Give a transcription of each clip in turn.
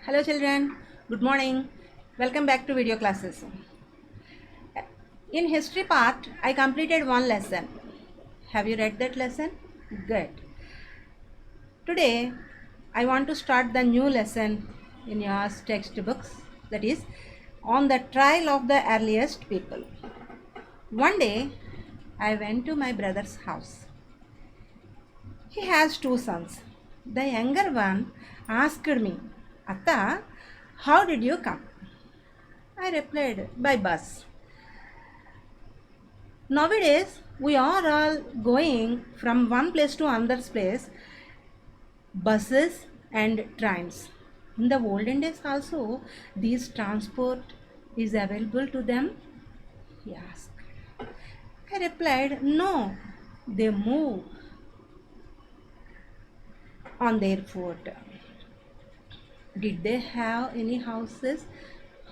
Hello children, good morning. Welcome back to video classes. In history part, I completed one lesson. Have you read that lesson? Good. Today, I want to start the new lesson in your textbooks, that is on the trial of the earliest people. One day, I went to my brother's house. He has two sons. The younger one asked me, Atta, how did you come? I replied, by bus. Nowadays, we are all going from one place to another place, buses and trains. In the olden days also, these transport is available to them? He asked. I replied, no, they move on their foot. Did they have any houses?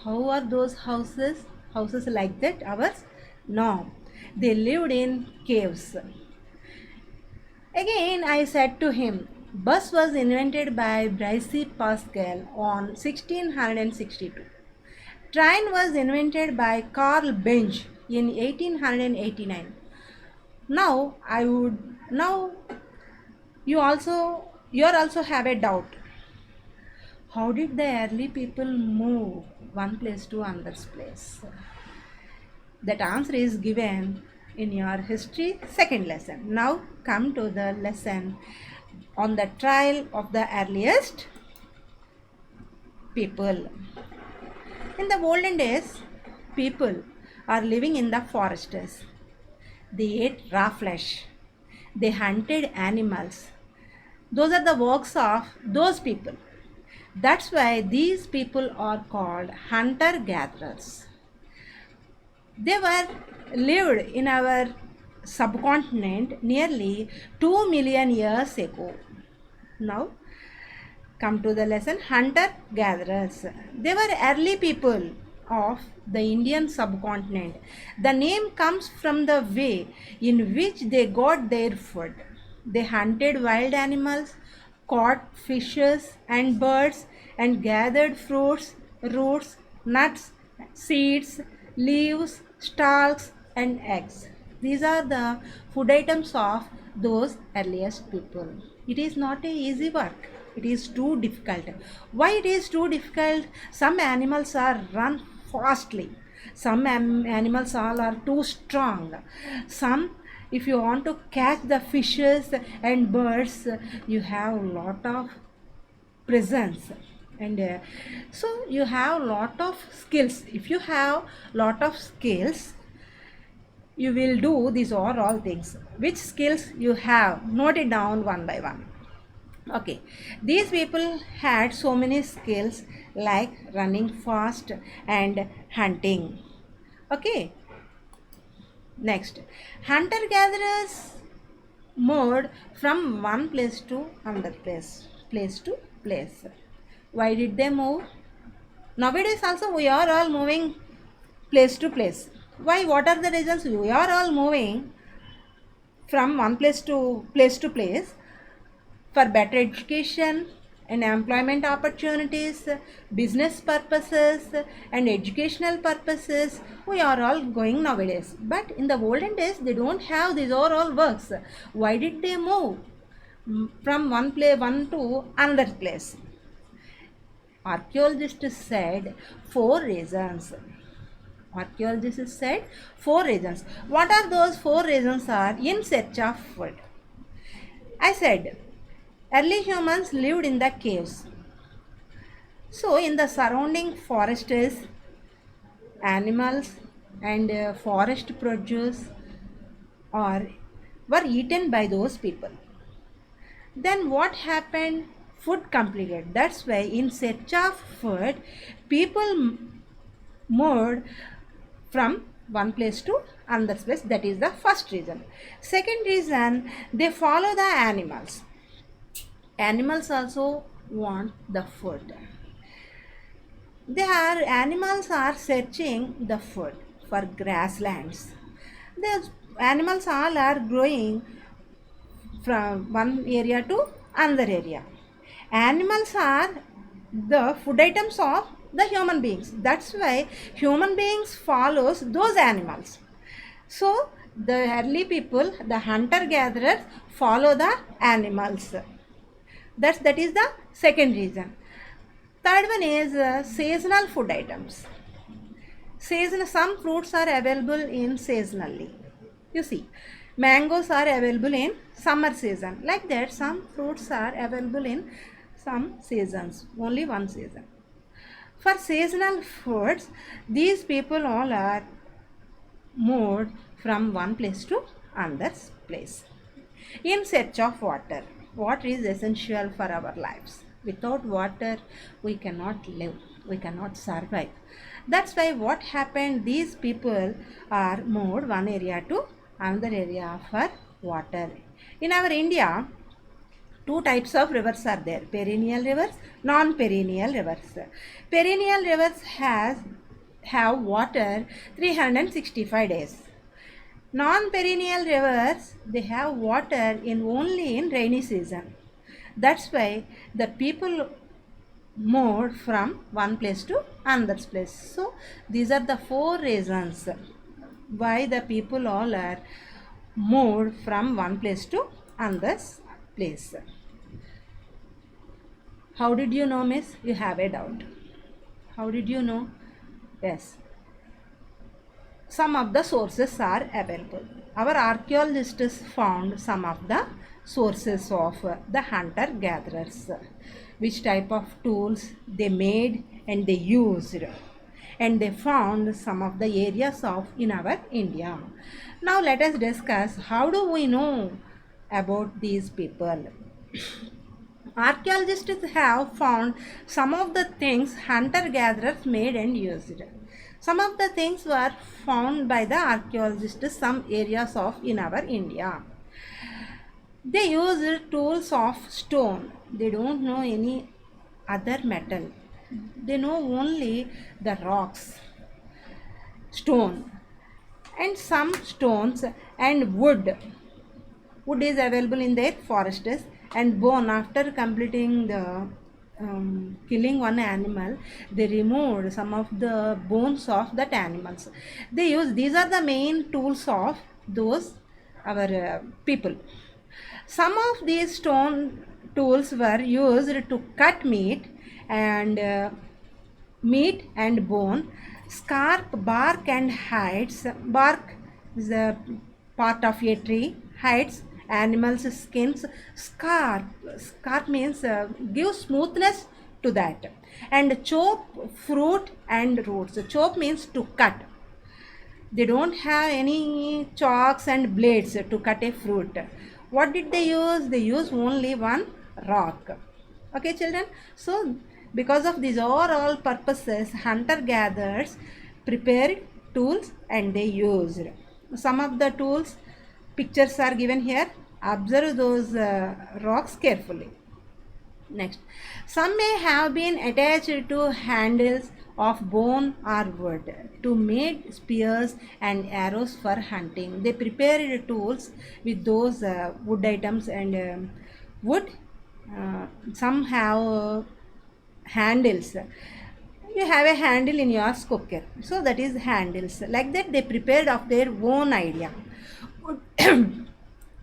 How are those houses? Houses like that, ours? No, they lived in caves. Again, I said to him, bus was invented by Blaise Pascal on 1662. Train was invented by Carl Benz in 1889. Now you also have a doubt. How did the early people move one place to another place? That answer is given in your history second lesson. Now come to the lesson on the trial of the earliest people. In the olden days, people are living in the forests. They ate raw flesh. They hunted animals. Those are the works of those people. That's why these people are called hunter gatherers. They were lived in our subcontinent nearly 2 million years ago. Now, come to the lesson hunter gatherers. They were early people of the Indian subcontinent. The name comes from the way in which they got their food. They hunted wild animals, caught fishes and birds, and gathered fruits, roots, nuts, seeds, leaves, stalks, and eggs. These are the food items of those earliest people. It is not a easy work. It is too difficult. Why it is too difficult? Some animals are run fastly. Some animals all are too strong. Some, if you want to catch the fishes and birds, you have a lot of presence, and so you have lot of skills. If you have lot of skills, you will do these are all things. Which skills you have, note it down one by one. Okay, these people had so many skills like running fast and hunting. Okay, next, hunter gatherers moved from one place to another place to place. Why did they move? Nowadays also we are all moving place to place. Why? What are the reasons? We are all moving from one place to place for better education and employment opportunities, business purposes, and educational purposes. We are all going nowadays. But in the olden days, they don't have these are all works. Why did they move from one to another place? Archaeologists said four reasons. Archaeologists said four reasons. What are those four reasons? Are in search of food. I said early humans lived in the caves. So in the surrounding forests, animals and forest produce are were eaten by those people. Then what happened? Food completed. That's why in search of food, people moved from one place to another place. That is the first reason. Second reason, they follow the animals. Animals also want the food. Their animals are searching the food for grasslands. The animals all are growing from one area to another area. Animals are the food items of the human beings. That's why human beings follows those animals. So the early people, the hunter gatherers, follow the animals. That is the second reason. Third one is seasonal food items. Some fruits are available in seasonally. You see, mangoes are available in summer season. Like that, some fruits are available in some seasons, only one season. For seasonal foods, these people all are moved from one place to another place in search of water. Water is essential for our lives. Without water, we cannot live, we cannot survive. That's why what happened, these people are moved one area to another area for water. In our India, two types of rivers are there: perennial rivers, non-perennial rivers. Perennial rivers have water 365 days. Non-perennial rivers, they have water in only in rainy season. That's why the people moved from one place to another place. So these are the four reasons why the people all are moved from one place to another place. How did you know, miss? You have a doubt. How did you know? Yes. Some of the sources are available. Our archaeologists found some of the sources of the hunter gatherers, which type of tools they made and they used, and they found some of the areas of in our India. Now let us discuss how do we know about these people. Archaeologists have found some of the things hunter gatherers made and used. Some of the things were found by the archaeologists some areas of in our India. They used tools of stone. They don't know any other metal. They know only the rocks, stone, and some stones and wood. Wood is available in their forests, and bone. After completing the killing one animal, they removed some of the bones of that animals. They use these are the main tools of those our people. Some of these stone tools were used to cut meat and bone, scarp bark and hides. Bark is a part of a tree. Hides animals' skins. Scarp means give smoothness to that. And chop fruit and roots. Chop means to cut. They don't have any chalks and blades to cut a fruit. What did they use? They use only one rock. Okay, children. So because of these all purposes, hunter gatherers prepared tools and they used. Some of the tools pictures are given here. Observe those rocks carefully. Next, some may have been attached to handles of bone or wood to make spears and arrows for hunting. They prepared tools with those wood items and wood. Some have handles. You have a handle in your cooker, so that is handles. Like that, they prepared of their own idea.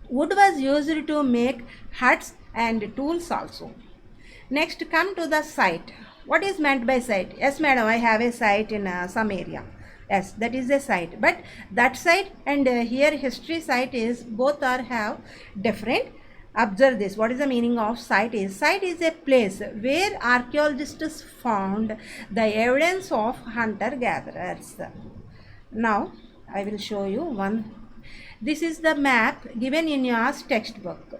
Wood was used to make huts and tools also. Next, come to the site. What is meant by site? Yes, madam, I have a site in some area. Yes, that is a site. But that site and here history site is both are have different. Observe this. What is the meaning of site is? Site is a place where archaeologists found the evidence of hunter-gatherers. Now, I will show you one. This is the map given in your textbook.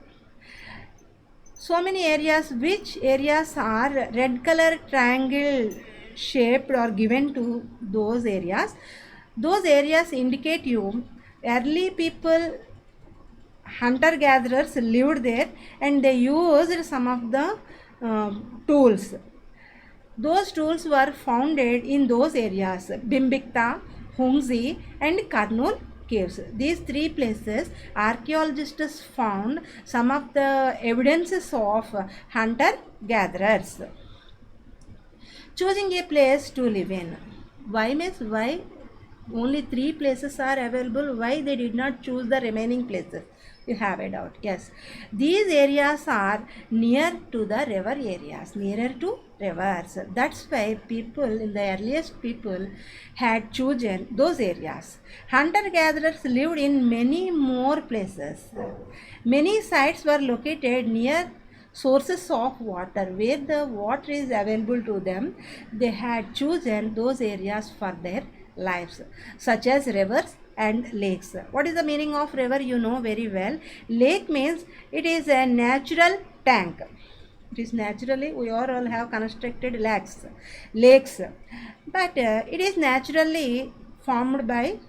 So many areas, which areas are red color triangle shaped or given to those areas indicate you early people hunter gatherers lived there and they used some of the tools. Those tools were founded in those areas: Bimbikta, Hungzi and Karnool caves. These three places archaeologists found some of the evidences of hunter gatherers. Choosing a place to live in. Why means why only 3 places are available? Why they did not choose the remaining places? You have a doubt. Yes, these areas are near to the river areas, nearer to rivers. That's why people in the earliest people had chosen those areas. Hunter gatherers lived in many more places. Many sites were located near sources of water where the water is available to them. They had chosen those areas for their lives, such as rivers and lakes. What is the meaning of river? You know very well. Lake means it is a natural tank. It is naturally, we all have constructed lakes, but it is naturally formed by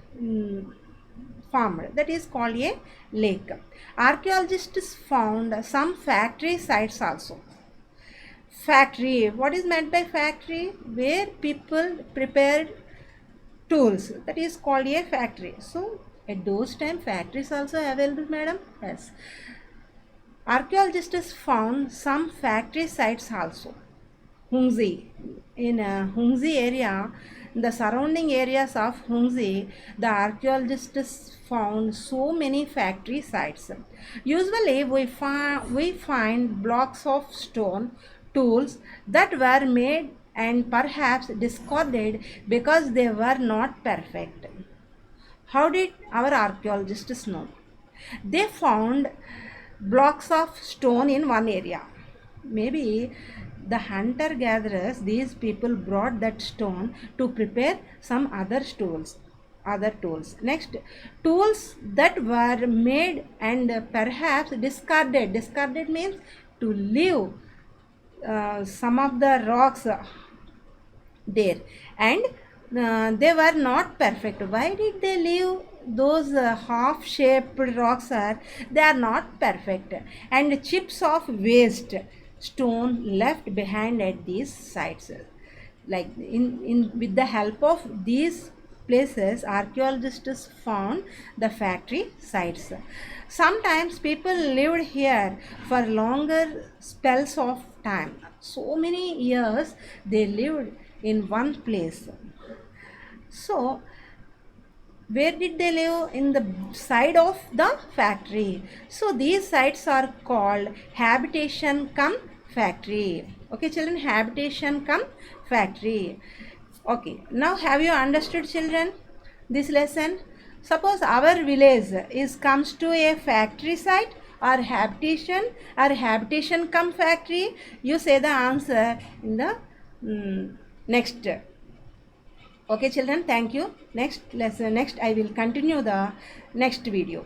formed, that is called a lake. Archaeologists found some factory sites also. Factory, what is meant by factory? Where people prepared tools, that is called a factory. So at those time factories also available, madam. Yes, archaeologists found some factory sites also. Hungzy. In Hungzy area, the surrounding areas of Hungzy, the archaeologists found so many factory sites. Usually, we find blocks of stone, tools that were made and perhaps discarded because they were not perfect. How did our archaeologists know? They found blocks of stone in one area. Maybe the hunter gatherers, these people brought that stone to prepare some other tools. Next, tools that were made and perhaps discarded means to leave some of the rocks there, and they were not perfect. Why did they leave those half shaped rocks? Are they are not perfect, and chips of waste stone left behind at these sites. Like in with the help of these places, archaeologists found the factory sites. Sometimes people lived here for longer spells of time. So many years they lived in one place. So where did they live? In the side of the factory. So these sites are called habitation come factory. Okay children, habitation come factory. Okay, now have you understood children this lesson? Suppose our village is comes to a factory site or habitation come factory, you say the answer in the next. Okay children, thank you. Next lesson, next I will continue the next video.